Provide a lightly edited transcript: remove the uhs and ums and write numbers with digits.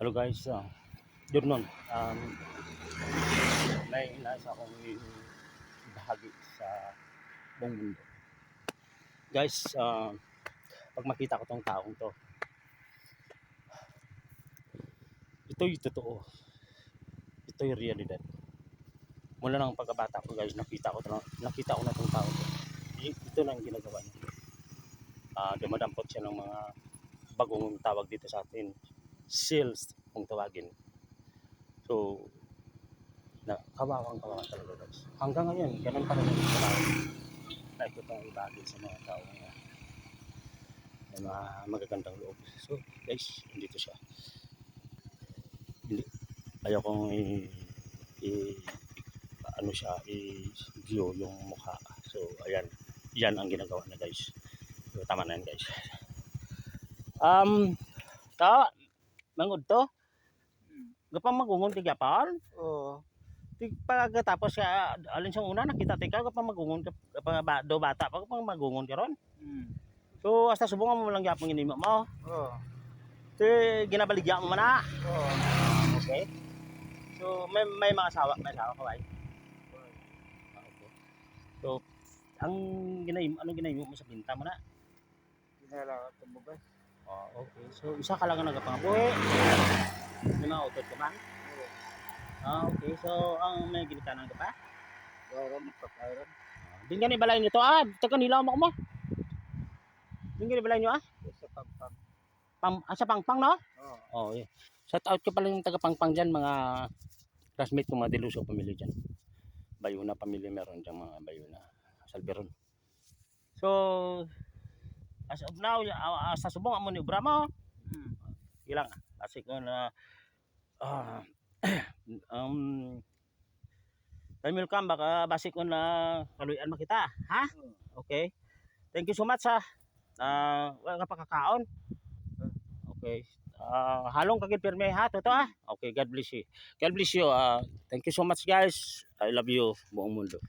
Hello guys, good noon. May nasa akong bahagi sa buong mundo. Guys, pag makita ko tong taong to, ito'y totoo. Ito'y realidad. Mula ng pagkabata ko guys, nakita ko na tong tao to. Ito lang ginagawa niya. Dumadampot siya ng mga bagong tawag dito sa atin, sales kung tawagin. So, kawawang talaga guys. Hanggang ngayon, ganun pa rin ang trabaho. Naikot ang ibagi sa mga tao na may mga magagandang loob. So, guys, dito siya. Ayaw kong i-view yung mukha. So, ayan. Yan ang ginagawa niya guys. So, tama na yan guys. Mangod to? Gapang magungon ti Japan? Oo. Pagkatapos alin sa una nakita tika kapag magungon ka do bata pa kapag magungon ka ron. So hasta subungan mo lang gyapon ginimo mo. Oo. Ti ginabaligya mo man na. Oo. Okay. So may mga asawa ka ba? Okay. So ang ginahimo mo sa binta mo na? Ginala ka tumubay. Oh, okay. So isa ka lang nagapangabuhi. May mga utot ka man? Okay. So ang may ginikanan ka pa? Kairan, papairan. Din gani balay nito dito kanila mo. Din gani balay nyo Sa pampang. Sa Pangpang no? Oo. Oh, yeah. Shout out ko pala yung taga Pangpang diyan, mga classmate ko, mga Deluso pamilya diyan. Bayuna pamilya meron diyan, mga Bayuna, Salveron. So, as of now, sa subong amo ni Obra mo. Ilang kasi ko na time will come baka basi ko na kaluyan makita, ha? Okay. Thank you so much ha. Wala ka pakakaon. Okay. Halong kagid pirme ha, toto ha. Okay, God bless you. God bless you. Thank you so much guys. I love you buong mundo.